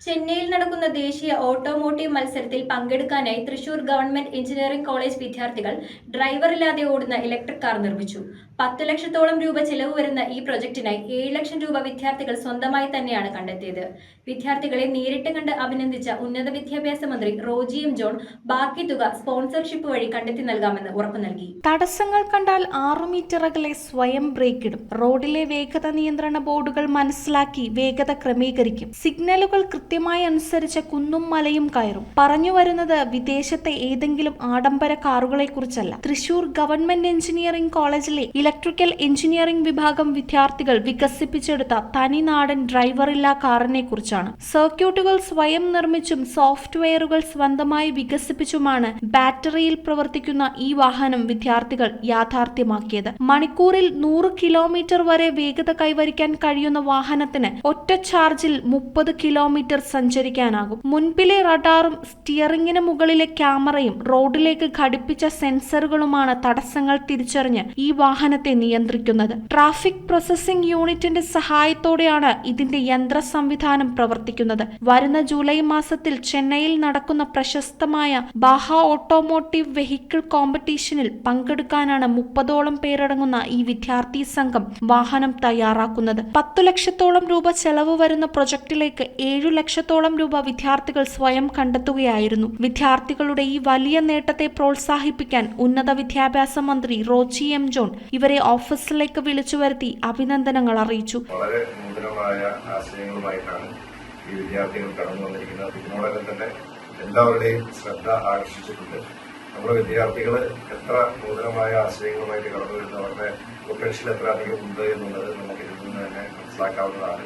ചെന്നൈയിൽ നടക്കുന്ന ദേശീയ ഓട്ടോമോട്ടീവ് മത്സരത്തിൽ പങ്കെടുക്കാനായി തൃശൂർ ഗവൺമെന്റ് എഞ്ചിനീയറിംഗ് കോളേജ് വിദ്യാർത്ഥികൾ ഡ്രൈവറില്ലാതെ ഓടുന്ന ഇലക്ട്രിക് കാർ നിർമ്മിച്ചു. 10 ലക്ഷത്തോളം രൂപ ചെലവ് വരുന്ന ഈ പ്രൊജക്ടിനായി 7 ലക്ഷം രൂപ വിദ്യാർത്ഥികൾ സ്വന്തമായി തന്നെയാണ് കണ്ടെത്തിയത്. വിദ്യാർത്ഥികളെ നേരിട്ട് കണ്ട് അഭിനന്ദിച്ച ഉന്നത വിദ്യാഭ്യാസ മന്ത്രി റോജി എം ജോൺ ബാക്കി തുക സ്പോൺസർഷിപ്പ് വഴി കണ്ടെത്തി നൽകാമെന്ന് ഉറപ്പു നൽകി. തടസ്സങ്ങൾ കണ്ടാൽ 6 മീറ്റർ അകലെ സ്വയം ബ്രേക്ക് ഇടും. റോഡിലെ വേഗത നിയന്ത്രണ ബോർഡുകൾ മനസ്സിലാക്കി വേഗത ക്രമീകരിക്കും. സിഗ്നലുകൾ കൃത്യമായി അനുസരിച്ച് കുന്നും മലയും കയറും. പറഞ്ഞു വരുന്നത് വിദേശത്തെ ഏതെങ്കിലും ആഡംബര കാറുകളെ കുറിച്ചല്ല. തൃശൂർ ഗവൺമെന്റ് എഞ്ചിനീയറിംഗ് കോളേജിലെ ഇലക്ട്രിക്കൽ എഞ്ചിനീയറിംഗ് വിഭാഗം വിദ്യാർത്ഥികൾ വികസിപ്പിച്ചെടുത്ത തനിനാടൻ ഡ്രൈവറില്ലാ കാറിനെ കുറിച്ചാണ്. സർക്യൂട്ടുകൾ സ്വയം നിർമ്മിച്ചും സോഫ്റ്റ്വെയറുകൾ സ്വന്തമായി വികസിപ്പിച്ചുമാണ് ബാറ്ററിയിൽ പ്രവർത്തിക്കുന്ന ഈ വാഹനം വിദ്യാർത്ഥികൾ യാഥാർത്ഥ്യമാക്കിയത്. മണിക്കൂറിൽ 100 കിലോമീറ്റർ വരെ വേഗത കൈവരിക്കാൻ കഴിയുന്ന വാഹനത്തിന് ഒറ്റ ചാർജിൽ 30 കിലോമീറ്റർ സഞ്ചരിക്കാനാകും. മുൻപിലെ റഡാറും സ്റ്റിയറിംഗിന് മുകളിലെ ക്യാമറയും റോഡിലേക്ക് ഘടിപ്പിച്ച സെൻസറുകളുമാണ് തടസ്സങ്ങൾ തിരിച്ചറിഞ്ഞ് ഈ വാഹനത്തെ നിയന്ത്രിക്കുന്നത്. ട്രാഫിക് പ്രോസസിംഗ് യൂണിറ്റിന്റെ സഹായത്തോടെയാണ് ഇതിന്റെ യന്ത്ര സംവിധാനം പ്രവർത്തിക്കുന്നത്. വരുന്ന ജൂലൈ മാസത്തിൽ ചെന്നൈയിൽ നടക്കുന്ന പ്രശസ്തമായ ബാഹ ഓട്ടോമോട്ടീവ് വെഹിക്കിൾ കോമ്പറ്റീഷനിൽ പങ്കെടുക്കാനാണ് 30ഓളം പേരടങ്ങുന്ന ഈ വിദ്യാർത്ഥി സംഘം വാഹനം തയ്യാറാക്കുന്നത്. 10 ലക്ഷത്തോളം രൂപ ചെലവ് വരുന്ന പ്രൊജക്ടിലേക്ക് 7 ലക്ഷത്തോളം രൂപ വിദ്യാർത്ഥികൾ സ്വയം കണ്ടെത്തുകയായിരുന്നു. വിദ്യാർത്ഥികളുടെ ഈ വലിയ നേട്ടത്തെ പ്രോത്സാഹിപ്പിക്കാൻ ഉന്നത വിദ്യാഭ്യാസ മന്ത്രി റോജി എം ജോൺ ഇവരെ ഓഫീസിലേക്ക് വിളിച്ചു വരുത്തി അഭിനന്ദനങ്ങൾ അറിയിച്ചു. വളരെ നൂതനമായ ആശയങ്ങളുമായിട്ടാണ് ഈ വിദ്യാർത്ഥികൾ കടന്നു വന്നിരിക്കുന്നത്. ഇതിനോടൊപ്പം തന്നെ എല്ലാവരുടെയും ശ്രദ്ധ ആകർഷിച്ചിട്ടുണ്ട്. നമ്മുടെ വിദ്യാർത്ഥികൾ എത്ര നൂതനമായ ആശയങ്ങളുമായിട്ട് കടന്നു വരുന്ന അവരുടെ പൊട്ടൻഷ്യൽ എത്ര അധികം ഉണ്ട് എന്നുള്ളത് നമുക്ക് ഇതിൽ നിന്ന് തന്നെ മനസ്സിലാക്കാവുന്നതാണ്.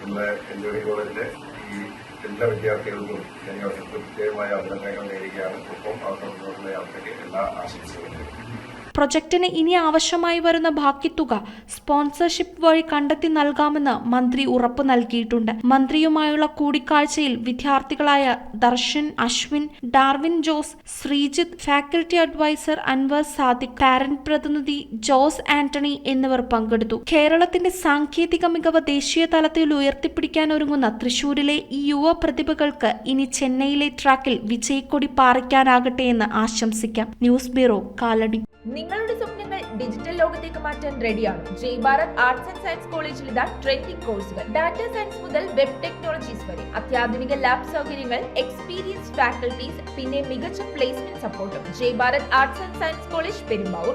നമ്മുടെ എഞ്ചിനീയറിംഗ് കോളേജിലെ ഈ എല്ലാ വിദ്യാർത്ഥികൾക്കും ഞാൻ പ്രത്യേകമായ അഭിനന്ദനങ്ങൾ നേരുകയാണ്. ഒപ്പം അവരുടെ മുന്നോട്ടുള്ള യാത്രയ്ക്ക് എല്ലാ ആശംസകളും. പ്രൊജക്ടിന് ഇനി ആവശ്യമായി വരുന്ന ബാക്കി തുക സ്പോൺസർഷിപ്പ് വഴി കണ്ടെത്തി നൽകാമെന്ന് മന്ത്രി ഉറപ്പു നൽകിയിട്ടുണ്ട്. മന്ത്രിയുമായുള്ള കൂടിക്കാഴ്ചയിൽ വിദ്യാർത്ഥികളായ Darshan, Ashwin, Darwin Jose, Sreejith, faculty advisor Anwar Sadiq, parent പ്രതിനിധി ജോസ് ആന്റണി എന്നിവർ പങ്കെടുത്തു. കേരളത്തിന്റെ സാങ്കേതിക മികവ് ദേശീയ തലത്തിൽ ഉയർത്തിപ്പിടിക്കാൻ ഒരുങ്ങുന്ന തൃശൂരിലെ ഈ യുവ പ്രതിഭകൾക്ക് ഇനി ചെന്നൈയിലെ ട്രാക്കിൽ വിജയക്കൊടി പാറിക്കാനാകട്ടെ എന്ന് ആശംസിക്കാം. News bureau, Kalady. നിങ്ങളുടെ സ്വപ്നങ്ങൾ ഡിജിറ്റൽ ലോകത്തേക്ക് മാറ്റാൻ റെഡിയാണ്. ജയ് ഭാരത് ആർട്സ് ആൻഡ് സയൻസ് കോളേജിൽ ഇതാ ട്രെൻഡിംഗ് കോഴ്സുകൾ. ഡാറ്റ സയൻസ് മുതൽ വെബ് ടെക്നോളജീസ് വരെ അത്യാധുനിക ലാബ് സൗകര്യങ്ങൾ, എക്സ്പീരിയൻസ്ഡ് ഫാക്കൽറ്റീസ്, പിന്നെ മികച്ച പ്ലേസ്മെന്റ് സപ്പോർട്ടും. Jai Bharat arts and science college, Perumbavoor.